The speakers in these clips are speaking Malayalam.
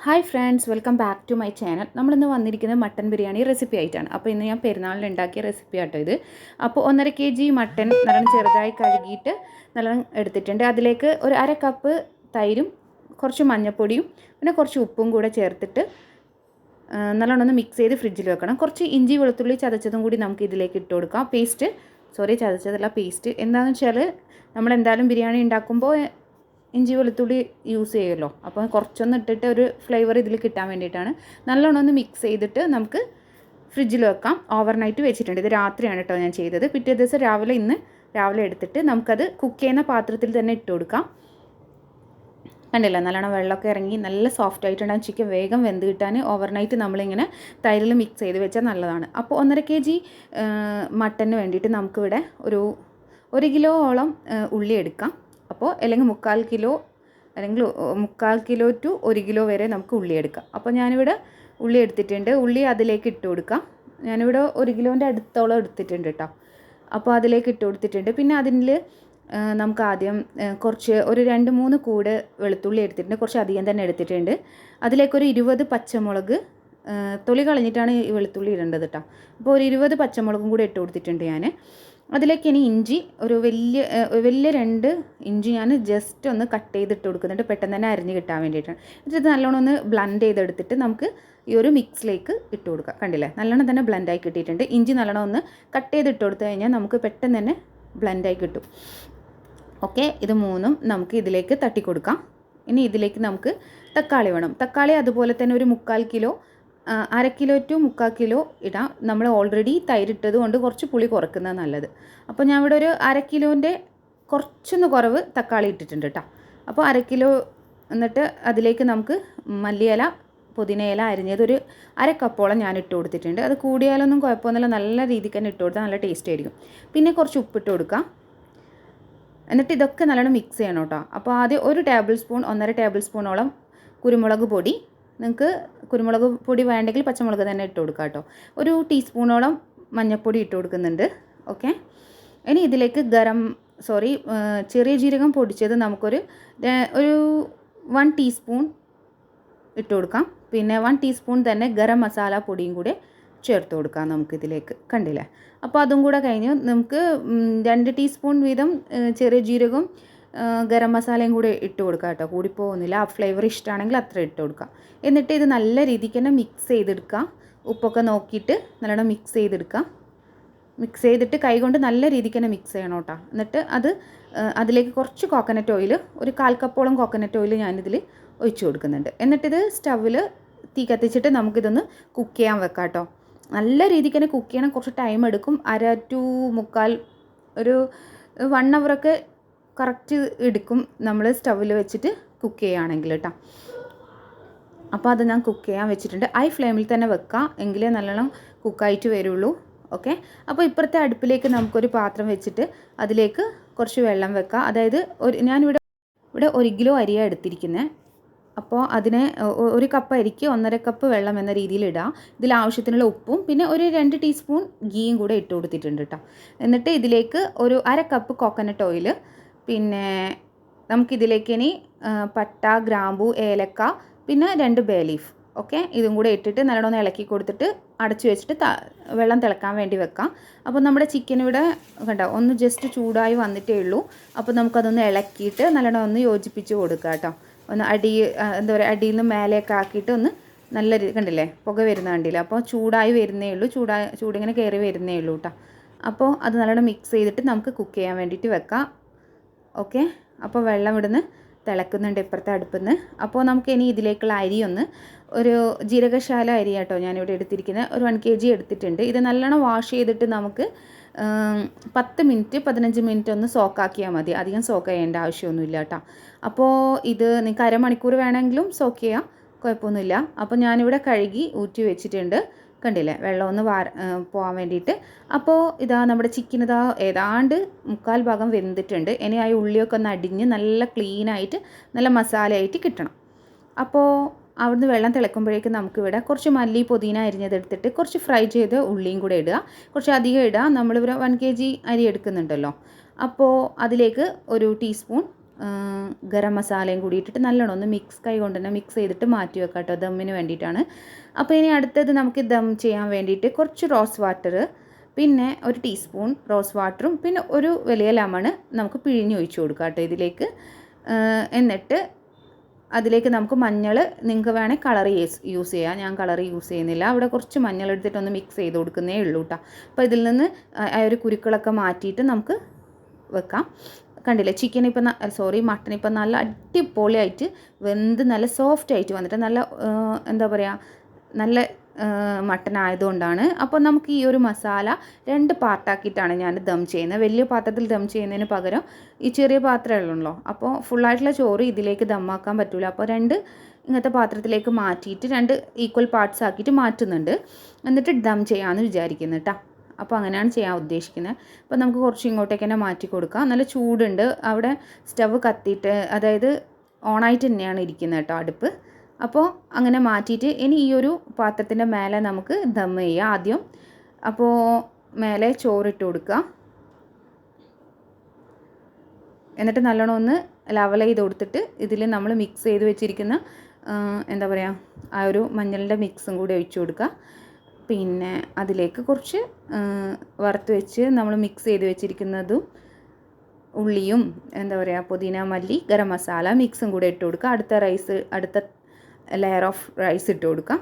Hi friends, welcome back to my channel. നമ്മളിന്ന് വന്നിരിക്കുന്നത് മട്ടൻ ബിരിയാണി റെസിപ്പി ആയിട്ടാണ്. അപ്പോൾ ഇന്ന് ഞാൻ പെരുന്നാളിന് ഉണ്ടാക്കിയ റെസിപ്പി ആട്ടോ ഇത്. അപ്പോൾ 1.5 kg മട്ടൻ നല്ലോണം ചെറുതായി കഴുകിയിട്ട് നല്ലോണം എടുത്തിട്ടുണ്ട്. അതിലേക്ക് ഒരു അര കപ്പ് തൈരും കുറച്ച് മഞ്ഞൾപ്പൊടിയും പിന്നെ കുറച്ച് ഉപ്പും കൂടെ ചേർത്തിട്ട് നല്ലോണം ഒന്ന് മിക്സ് ചെയ്ത് ഫ്രിഡ്ജിൽ വെക്കണം. കുറച്ച് ഇഞ്ചി വെളുത്തുള്ളി ചതച്ചതും കൂടി നമുക്ക് ഇതിലേക്ക് ഇട്ട് കൊടുക്കാം. ചതച്ചതല്ല പേസ്റ്റ്. എന്താണെന്ന് വെച്ചാൽ നമ്മളെന്തായാലും ബിരിയാണി ഉണ്ടാക്കുമ്പോൾ ഇഞ്ചി വെളുത്തുള്ളി യൂസ് ചെയ്യുമല്ലോ, അപ്പോൾ കുറച്ചൊന്ന് ഇട്ടിട്ട് ഒരു ഫ്ലേവർ ഇതിൽ കിട്ടാൻ വേണ്ടിയിട്ടാണ്. നല്ലോണം ഒന്ന് മിക്സ് ചെയ്തിട്ട് നമുക്ക് ഫ്രിഡ്ജിൽ വെക്കാം. ഓവർനൈറ്റ് വെച്ചിട്ടുണ്ട്. ഇത് രാത്രിയാണ് കേട്ടോ ഞാൻ ചെയ്തത്. പിറ്റേ ദിവസം ഇന്ന് രാവിലെ എടുത്തിട്ട് നമുക്കത് കുക്ക് ചെയ്യുന്ന പാത്രത്തിൽ തന്നെ ഇട്ട് കൊടുക്കാം. കണ്ടില്ല, നല്ലോണം വെള്ളമൊക്കെ ഇറങ്ങി നല്ല സോഫ്റ്റ് ആയിട്ടുണ്ടാകും. ചിക്കൻ വേഗം വെന്ത് കിട്ടാൻ ഓവർനൈറ്റ് നമ്മളിങ്ങനെ തൈരിൽ മിക്സ് ചെയ്ത് വെച്ചാൽ നല്ലതാണ്. അപ്പോൾ 1.5 kg മട്ടന് വേണ്ടിയിട്ട് നമുക്കിവിടെ ഒരു 1 കിലോളം ഉള്ളി എടുക്കാം. അപ്പോൾ അല്ലെങ്കിൽ 3/4 കിലോ അല്ലെങ്കിൽ 3/4 കിലോ ടു 1 കിലോ വരെ നമുക്ക് ഉള്ളി എടുക്കാം. അപ്പോൾ ഞാനിവിടെ ഉള്ളി എടുത്തിട്ടുണ്ട്. ഉള്ളി അതിലേക്ക് ഇട്ട് കൊടുക്കാം. ഞാനിവിടെ 1 കിലോൻ്റെ അടുത്തോളം എടുത്തിട്ടുണ്ട് കേട്ടോ. അപ്പോൾ അതിലേക്ക് ഇട്ട് കൊടുത്തിട്ടുണ്ട്. പിന്നെ അതിൽ നമുക്ക് ആദ്യം കുറച്ച് ഒരു 2-3 കൂട് വെളുത്തുള്ളി എടുത്തിട്ടുണ്ട്. കുറച്ച് അധികം തന്നെ എടുത്തിട്ടുണ്ട്. അതിലേക്കൊരു 20 പച്ചമുളക്, തൊലി കളഞ്ഞിട്ടാണ് ഈ വെളുത്തുള്ളി ഇടേണ്ടത് കേട്ടോ. അപ്പോൾ ഒരു 20 പച്ചമുളകും കൂടെ ഇട്ട് കൊടുത്തിട്ടുണ്ട് ഞാൻ. അതിലേക്ക് ഇനി ഇഞ്ചി ഒരു വലിയ 2 ഇഞ്ചി ഞാൻ ജസ്റ്റ് ഒന്ന് കട്ട് ചെയ്തിട്ട് കൊടുക്കുന്നുണ്ട്, പെട്ടെന്ന് തന്നെ അരിഞ്ഞ് കിട്ടാൻ വേണ്ടിയിട്ടാണ്. എന്നിട്ട് നല്ലോണം ഒന്ന് ബ്ലെൻഡ് ചെയ്തെടുത്തിട്ട് നമുക്ക് ഈ ഒരു മിക്സിലേക്ക് ഇട്ട് കൊടുക്കാം. കണ്ടില്ലേ, നല്ലോണം തന്നെ ബ്ലെൻഡായി കിട്ടിയിട്ടുണ്ട്. ഇഞ്ചി നല്ലോണം ഒന്ന് കട്ട് ചെയ്തിട്ട് കൊടുത്തു കഴിഞ്ഞാൽ നമുക്ക് പെട്ടെന്ന് തന്നെ ബ്ലെൻഡായി കിട്ടും. ഓക്കെ, ഇത് മൂന്നും നമുക്ക് ഇതിലേക്ക് തട്ടി കൊടുക്കാം. ഇനി ഇതിലേക്ക് നമുക്ക് തക്കാളി വേണം. തക്കാളി അതുപോലെ തന്നെ ഒരു 3/4 കിലോ, 1/2 കിലോ ടു 3/4 കിലോ ഇടാം. നമ്മൾ ഓൾറെഡി തൈരിട്ടത് കൊണ്ട് കുറച്ച് പുളി കുറക്കുന്നത് നല്ലത്. അപ്പോൾ ഞാൻ ഇവിടെ ഒരു 1/2 കിലോൻ്റെ കുറച്ചൊന്ന് കുറവ് തക്കാളി ഇട്ടിട്ടുണ്ട് കേട്ടോ. അപ്പോൾ 1/2 കിലോ. എന്നിട്ട് അതിലേക്ക് നമുക്ക് മല്ലിയില, പുതിനയില അരിഞ്ഞത് ഒരു 1/2 കപ്പോളം ഞാൻ ഇട്ട് കൊടുത്തിട്ടുണ്ട്. അത് കൂടിയാലൊന്നും കുഴപ്പമൊന്നുമില്ല, നല്ല രീതിക്ക് തന്നെ ഇട്ട് കൊടുത്താൽ നല്ല ടേസ്റ്റ് ആയിരിക്കും. പിന്നെ കുറച്ച് ഉപ്പിട്ട് കൊടുക്കാം. എന്നിട്ട് ഇതൊക്കെ നല്ലോണം മിക്സ് ചെയ്യണം കേട്ടോ. അപ്പോൾ ആദ്യം 1 ടേബിൾ സ്പൂണോളം കുരുമുളക് പൊടി, നിങ്ങൾക്ക് കുരുമുളക് പൊടി വേണ്ടെങ്കിൽ പച്ചമുളക് തന്നെ ഇട്ട് കൊടുക്കാം കേട്ടോ. ഒരു ടീസ്പൂണോളം മഞ്ഞൾപ്പൊടി ഇട്ട് കൊടുക്കുന്നുണ്ട്. ഓക്കെ, ഇനി ഇതിലേക്ക് ചെറിയ ജീരകം പൊടിച്ചത് നമുക്കൊരു 1 ടീസ്പൂൺ ഇട്ട് കൊടുക്കാം. പിന്നെ 1 ടീസ്പൂൺ തന്നെ ഗരം മസാല പൊടിയും കൂടെ ചേർത്ത് കൊടുക്കാം നമുക്കിതിലേക്ക്. കണ്ടില്ലേ, അപ്പോൾ അതും കൂടെ കഴിഞ്ഞ് നമുക്ക് 2 ടീസ്പൂൺ വീതം ചെറിയ ജീരകവും ഗരം മസാലയും കൂടെ ഇട്ട് കൊടുക്കാം കേട്ടോ. കൂടിപ്പോകുന്നില്ല, ആ ഫ്ലേവർ ഇഷ്ടമാണെങ്കിൽ അത്ര ഇട്ട് കൊടുക്കാം. എന്നിട്ട് ഇത് നല്ല രീതിക്ക് തന്നെ മിക്സ് ചെയ്തെടുക്കാം. ഉപ്പൊക്കെ നോക്കിയിട്ട് നല്ലോണം മിക്സ് ചെയ്തെടുക്കാം. മിക്സ് ചെയ്തിട്ട് കൈകൊണ്ട് നല്ല രീതിക്ക് തന്നെ മിക്സ് ചെയ്യണം കേട്ടോ. എന്നിട്ട് അതിലേക്ക് കുറച്ച് കോക്കനട്ട് ഓയിൽ, ഒരു 1/4 കപ്പോളം കോക്കനട്ട് ഓയിൽ ഞാനിതിൽ ഒഴിച്ച് കൊടുക്കുന്നുണ്ട്. എന്നിട്ടിത് സ്റ്റവിൽ തീ കത്തിച്ചിട്ട് നമുക്കിതൊന്ന് കുക്ക് ചെയ്യാൻ വെക്കാം കേട്ടോ. നല്ല രീതിക്ക് തന്നെ കുക്ക് ചെയ്യണം. കുറച്ച് ടൈം എടുക്കും. 1/2 ടു 3/4 ഒരു 1 ഹവറൊക്കെ കറക്റ്റ് എടുക്കും നമ്മൾ സ്റ്റവിൽ വെച്ചിട്ട് കുക്ക് ചെയ്യുകയാണെങ്കിൽ കേട്ടോ. അപ്പോൾ അത് ഞാൻ കുക്ക് ചെയ്യാൻ വെച്ചിട്ടുണ്ട്. ഹൈ ഫ്ലെയിമിൽ തന്നെ വെക്കാം, എങ്കിലേ നല്ലോണം കുക്കായിട്ട് വരുള്ളൂ. ഓക്കെ, അപ്പോൾ ഇപ്പുറത്തെ അടുപ്പിലേക്ക് നമുക്കൊരു പാത്രം വെച്ചിട്ട് അതിലേക്ക് കുറച്ച് വെള്ളം വെക്കാം. അതായത് ഞാനിവിടെ 1 കിലോ അരിയാണ് എടുത്തിരിക്കുന്നത്. അപ്പോൾ അതിനെ 1 കപ്പ് അരിക്ക് 1.5 കപ്പ് വെള്ളം എന്ന രീതിയിൽ ഇടാം. ഇതിൽ ആവശ്യത്തിനുള്ള ഉപ്പും പിന്നെ ഒരു 2 ടീസ്പൂൺ ഗീയും കൂടെ ഇട്ട് കൊടുത്തിട്ടുണ്ട് കേട്ടോ. എന്നിട്ട് ഇതിലേക്ക് ഒരു 1/2 കപ്പ് കോക്കനട്ട് ഓയിൽ, പിന്നെ നമുക്കിതിലേക്ക് ഇനി പട്ട, ഗ്രാമ്പൂ, ഏലക്ക, പിന്നെ 2 ബേ ലീഫ്. ഓക്കെ, ഇതും കൂടെ ഇട്ടിട്ട് നല്ലോണം ഇളക്കി കൊടുത്തിട്ട് അടച്ചു വെച്ചിട്ട് വെള്ളം തിളക്കാൻ വേണ്ടി വെക്കാം. അപ്പോൾ നമ്മുടെ ചിക്കൻ ഇവിടെ കണ്ടോ ഒന്ന് ജസ്റ്റ് ചൂടായി വന്നിട്ടേ ഉള്ളൂ. അപ്പോൾ നമുക്കതൊന്ന് ഇളക്കിയിട്ട് നല്ലോണം ഒന്ന് യോജിപ്പിച്ച് കൊടുക്കാം കേട്ടോ. ഒന്ന് അടിയിൽ നിന്ന് മേലേക്ക് ആക്കിയിട്ട് ഒന്ന് നല്ല കണ്ടില്ലേ, പുക വരുന്ന കണ്ടില്ല. അപ്പോൾ ചൂടായി വരുന്നേ ഉള്ളൂ, ചൂടിങ്ങനെ കയറി വരുന്നേ ഉള്ളൂ കേട്ടോ. അപ്പോൾ അത് നല്ലോണം മിക്സ് ചെയ്തിട്ട് നമുക്ക് കുക്ക് ചെയ്യാൻ വേണ്ടിയിട്ട് വെക്കാം. ഓക്കെ, അപ്പോൾ വെള്ളം ഇവിടുന്ന് തിളക്കുന്നുണ്ട് ഇപ്പുറത്തെ അടുപ്പിൽ നിന്ന്. അപ്പോൾ നമുക്ക് ഇനി ഇതിലേക്കുള്ള അരി ഒരു ജീരകശാല അരി കേട്ടോ ഞാനിവിടെ എടുത്തിരിക്കുന്നത്. ഒരു 1 kg എടുത്തിട്ടുണ്ട്. ഇത് നല്ലോണം വാഷ് ചെയ്തിട്ട് നമുക്ക് 10-15 മിനിറ്റ് ഒന്ന് സോക്കാക്കിയാൽ മതി. അധികം സോക്ക് ചെയ്യേണ്ട ആവശ്യമൊന്നുമില്ല കേട്ടോ. അപ്പോൾ ഇത് നിങ്ങൾക്ക് അരമണിക്കൂർ വേണമെങ്കിലും സോക്ക് ചെയ്യാം, കുഴപ്പമൊന്നുമില്ല. അപ്പോൾ ഞാനിവിടെ കഴുകി ഊറ്റി വെച്ചിട്ടുണ്ട്. കണ്ടില്ലേ, വെള്ളം ഒന്ന് പോകാൻ വേണ്ടിയിട്ട്. അപ്പോൾ നമ്മുടെ ചിക്കൻ ഏതാണ്ട് 3/4 ഭാഗം വെന്തിട്ടുണ്ട്. ഇനി ആ ഉള്ളിയൊക്കെ ഒന്ന് അടിഞ്ഞ് നല്ല ക്ലീനായിട്ട് നല്ല മസാലയായിട്ട് കിട്ടണം. അപ്പോൾ അവിടുന്ന് വെള്ളം തിളക്കുമ്പോഴേക്കും നമുക്കിവിടെ കുറച്ച് മല്ലി, പുതിന അരിഞ്ഞതെടുത്തിട്ട് കുറച്ച് ഫ്രൈ ചെയ്ത് ഉള്ളിയും കൂടെ ഇടുക. കുറച്ച് അധികം ഇടുക. നമ്മളിവിടെ 1 kg അരി എടുക്കുന്നുണ്ടല്ലോ. അപ്പോൾ അതിലേക്ക് ഒരു ടീസ്പൂൺ ഗരം മസാലയും കൂടി ഇട്ടിട്ട് നല്ലോണം ഒന്ന് കൈ കൊണ്ട് തന്നെ മിക്സ് ചെയ്തിട്ട് മാറ്റി വെക്കാം കേട്ടോ, ദമ്മിന് വേണ്ടിയിട്ടാണ്. അപ്പോൾ ഇനി അടുത്തത് നമുക്ക് ദം ചെയ്യാൻ വേണ്ടിയിട്ട് കുറച്ച് റോസ് വാട്ടർ, പിന്നെ ഒരു ടീസ്പൂൺ റോസ് വാട്ടറും പിന്നെ ഒരു വലിയ ലെമൺ നമുക്ക് പിഴിഞ്ഞ് ഒഴിച്ച് കൊടുക്കാം കേട്ടോ ഇതിലേക്ക്. എന്നിട്ട് അതിലേക്ക് നമുക്ക് മഞ്ഞൾ, നിങ്ങൾക്ക് വേണേൽ കളർ യൂസ് ചെയ്യാം. ഞാൻ കളർ യൂസ് ചെയ്യുന്നില്ല. അവിടെ കുറച്ച് മഞ്ഞൾ എടുത്തിട്ടൊന്ന് മിക്സ് ചെയ്ത് കൊടുക്കുന്നേ ഉള്ളൂ കേട്ടോ. അപ്പോൾ ഇതിൽ നിന്ന് ആ ഒരു കുരുക്കളൊക്കെ മാറ്റിയിട്ട് നമുക്ക് വെക്കാം. കണ്ടില്ലേ, ചിക്കൻ ഇപ്പം മട്ടൺ ഇപ്പം നല്ല അടിപൊളിയായിട്ട് വെന്ത് നല്ല സോഫ്റ്റ് ആയിട്ട് വന്നിട്ട് നല്ല എന്താ പറയുക, നല്ല മട്ടൺ ആയതുകൊണ്ടാണ്. അപ്പോൾ നമുക്ക് ഈ ഒരു മസാല 2 പാർട്ടാക്കിയിട്ടാണ് ഞാൻ ദം ചെയ്യുന്നത്. വലിയ പാത്രത്തിൽ ദം ചെയ്യുന്നതിന് പകരം ഈ ചെറിയ പാത്രമുള്ളൂ. അപ്പോൾ ഫുള്ളായിട്ടുള്ള ചോറ് ഇതിലേക്ക് ദമ്മാക്കാൻ പറ്റില്ല. അപ്പോൾ 2 ഇങ്ങനത്തെ പാത്രത്തിലേക്ക് മാറ്റിയിട്ട് 2 ഈക്വൽ പാർട്സ് ആക്കിയിട്ട് മാറ്റുന്നുണ്ട്. എന്നിട്ട് ദം ചെയ്യാമെന്ന് വിചാരിക്കുന്നു കേട്ടോ. അപ്പോൾ അങ്ങനെയാണ് ചെയ്യാൻ ഉദ്ദേശിക്കുന്നത്. അപ്പോൾ നമുക്ക് കുറച്ച് ഇങ്ങോട്ടേക്ക് തന്നെ മാറ്റി കൊടുക്കാം. നല്ല ചൂടുണ്ട് അവിടെ, സ്റ്റവ് കത്തിയിട്ട് അതായത് ഓണായിട്ട് തന്നെയാണ് ഇരിക്കുന്നത് കേട്ടോ അടുപ്പ്. അപ്പോൾ അങ്ങനെ മാറ്റിയിട്ട് ഇനി ഈ ഒരു പാത്രത്തിൻ്റെ മേലെ നമുക്ക് ദം ചെയ്യാം ആദ്യം. അപ്പോൾ മേലെ ചോറിട്ട് കൊടുക്കുക. എന്നിട്ട് നല്ലോണം ഒന്ന് ലെവൽ ചെയ്ത് കൊടുത്തിട്ട് ഇതിൽ നമ്മൾ മിക്സ് ചെയ്ത് വെച്ചിരിക്കുന്ന എന്താ പറയുക, ആ ഒരു മഞ്ഞളിൻ്റെ മിക്സും കൂടി ഒഴിച്ചു കൊടുക്കുക. പിന്നെ അതിലേക്ക് കുറച്ച് വറുത്ത് വെച്ച് നമ്മൾ മിക്സ് ചെയ്ത് വെച്ചിരിക്കുന്നതും ഉള്ളിയും എന്താ പറയുക, പുതിന, മല്ലി, ഗരം മസാല മിക്സും കൂടെ ഇട്ട് കൊടുക്കുക. അടുത്ത ലെയർ ഓഫ് റൈസ് ഇട്ട് കൊടുക്കുക.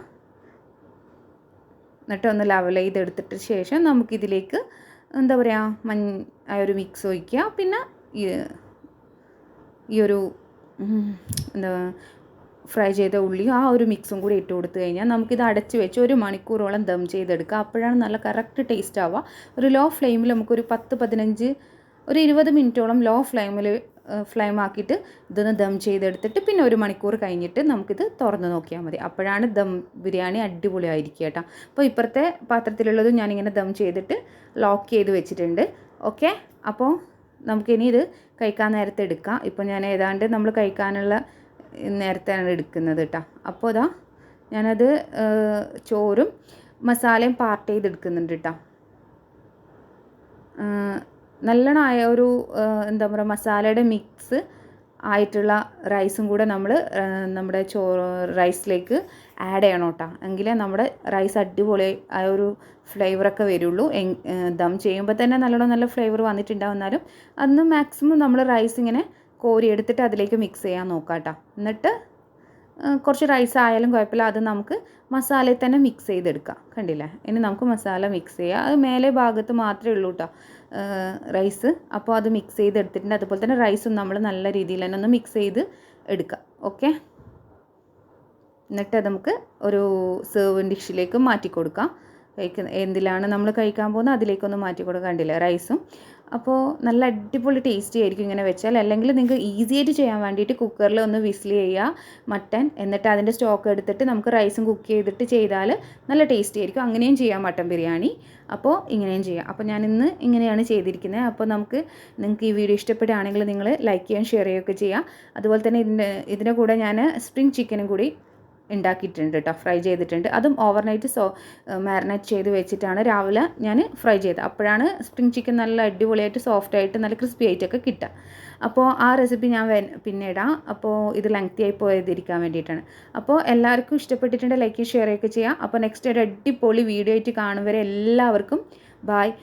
എന്നിട്ട് ഒന്ന് ലെവൽ ചെയ്തെടുത്തിട്ട് ശേഷം നമുക്കിതിലേക്ക് എന്താ പറയുക, ആ ഒരു മിക്സ് ഒഴിക്കുക. പിന്നെ ഈ ഒരു എന്താ ഫ്രൈ ചെയ്ത ഉള്ളിയും ആ ഒരു മിക്സും കൂടി ഇട്ട് കൊടുത്തു കഴിഞ്ഞാൽ നമുക്കിത് അടച്ച് വെച്ച് 1 മണിക്കൂറോളം ദം ചെയ്തെടുക്കുക. അപ്പോഴാണ് നല്ല കറക്റ്റ് ടേസ്റ്റ് ആവുക. ഒരു ലോ ഫ്ലെയിമിൽ നമുക്കൊരു 10-15 ഒരു 20 മിനിറ്റോളം ലോ ഫ്ലെയിം ആക്കിയിട്ട് ഇതൊന്ന് ദം ചെയ്തെടുത്തിട്ട് പിന്നെ 1 മണിക്കൂർ കഴിഞ്ഞിട്ട് നമുക്കിത് തുറന്ന് നോക്കിയാൽ മതി. അപ്പോഴാണ് ദം ബിരിയാണി അടിപൊളിയായിരിക്കുക കേട്ടോ. അപ്പോൾ ഇപ്പുറത്തെ പാത്രത്തിലുള്ളതും ഞാനിങ്ങനെ ദം ചെയ്തിട്ട് ലോക്ക് ചെയ്ത് വെച്ചിട്ടുണ്ട്. ഓക്കെ, അപ്പോൾ നമുക്കിനി ഇത് കഴിക്കാൻ നേരത്തെ എടുക്കാം. ഇപ്പോൾ ഞാൻ ഏതാണ്ട് നമ്മൾ കഴിക്കാനുള്ള നേരത്തെയാണ് എടുക്കുന്നത് കേട്ടോ. അപ്പോൾ ഇതാ ഞാനത് ചോറും മസാലയും പാർട്ട് ചെയ്തെടുക്കുന്നുണ്ട് കേട്ടോ. നല്ലോണം ആയ ഒരു എന്താ പറയുക, മസാലയുടെ മിക്സ് ആയിട്ടുള്ള റൈസും കൂടെ നമ്മൾ നമ്മുടെ റൈസിലേക്ക് ആഡ് ചെയ്യണം കേട്ടോ. എങ്കിലേ നമ്മുടെ റൈസ് അടിപൊളി ആ ഒരു ഫ്ലേവറൊക്കെ വരുള്ളൂ. ദം ചെയ്യുമ്പോൾ തന്നെ നല്ല ഫ്ലേവർ വന്നിട്ടുണ്ടാവും. എന്നാലും അന്ന് മാക്സിമം നമ്മൾ റൈസ് ഇങ്ങനെ കോരി എടുത്തിട്ട് അതിലേക്ക് മിക്സ് ചെയ്യാൻ നോക്കാം കേട്ടോ. എന്നിട്ട് കുറച്ച് റൈസ് ആയാലും കുഴപ്പമില്ല, അത് നമുക്ക് മസാലയിൽ തന്നെ മിക്സ് ചെയ്തെടുക്കാം. കണ്ടില്ലേ, ഇനി നമുക്ക് മസാല മിക്സ് ചെയ്യാം. അത് മേലെ ഭാഗത്ത് മാത്രമേ ഉള്ളൂ കേട്ടോ റൈസ്. അപ്പോൾ അത് മിക്സ് ചെയ്തെടുത്തിട്ടുണ്ട്. അതുപോലെ തന്നെ റൈസും നമ്മൾ നല്ല രീതിയിൽ തന്നെ ഒന്ന് മിക്സ് ചെയ്ത് എടുക്കാം. ഓക്കെ, എന്നിട്ട് നമുക്ക് ഒരു സെർവിങ് ഡിഷിലേക്ക് മാറ്റി കൊടുക്കാം. എന്തിലാണ് നമ്മൾ കഴിക്കാൻ പോകുന്നത് അതിലേക്കൊന്ന് മാറ്റി കൊടുക്കാൻ. കണ്ടില്ലേ റൈസും. അപ്പോൾ നല്ല അടിപൊളി ടേസ്റ്റി ആയിരിക്കും ഇങ്ങനെ വെച്ചാൽ. അല്ലെങ്കിൽ നിങ്ങൾക്ക് ഈസി ആയിട്ട് ചെയ്യാൻ വേണ്ടിയിട്ട് കുക്കറിൽ ഒന്ന് വിസിൽ ചെയ്യുക മട്ടൻ, എന്നിട്ട് അതിൻ്റെ സ്റ്റോക്ക് എടുത്തിട്ട് നമുക്ക് റൈസും കുക്ക് ചെയ്തിട്ട് ചെയ്താൽ നല്ല ടേസ്റ്റി ആയിരിക്കും. അങ്ങനെയും ചെയ്യാം മട്ടൻ ബിരിയാണി. അപ്പോൾ ഇങ്ങനെയും ചെയ്യാം. അപ്പോൾ ഞാനിന്ന് ഇങ്ങനെയാണ് ചെയ്തിരിക്കുന്നത്. അപ്പോൾ നിങ്ങൾക്ക് ഈ വീഡിയോ ഇഷ്ടപ്പെടുകയാണെങ്കിൽ നിങ്ങൾ ലൈക്ക് ചെയ്യാൻ ഷെയർ ചെയ്യുകയൊക്കെ ചെയ്യാം. അതുപോലെ തന്നെ ഇതിൻ്റെ കൂടെ ഞാൻ സ്പ്രിംഗ് ചിക്കനും കൂടി ഉണ്ടാക്കിയിട്ടുണ്ട് കേട്ടോ, ഫ്രൈ ചെയ്തിട്ടുണ്ട്. അതും ഓവർനൈറ്റ് മാരിനേറ്റ് ചെയ്ത് വെച്ചിട്ടാണ് രാവിലെ ഞാൻ ഫ്രൈ ചെയ്തത്. അപ്പോഴാണ് സ്പ്രിംഗ് ചിക്കൻ നല്ല അടിപൊളിയായിട്ട് സോഫ്റ്റായിട്ട് നല്ല ക്രിസ്പി ആയിട്ടൊക്കെ കിട്ടുക. അപ്പോൾ ആ റെസിപ്പി ഞാൻ പിന്നെ ഇടാം. അപ്പോൾ ഇത് ലെങ്തി ആയി പോയതിരിക്കാൻ വേണ്ടിയിട്ടാണ്. അപ്പോൾ എല്ലാവർക്കും ഇഷ്ടപ്പെട്ടിട്ടുണ്ട് ലൈക്ക് ഷെയർ ഒക്കെ ചെയ്യാം. അപ്പോൾ നെക്സ്റ്റ് ഒരു അടിപൊളി വീഡിയോ ആയിട്ട് കാണും വരെ എല്ലാവർക്കും ബായ്.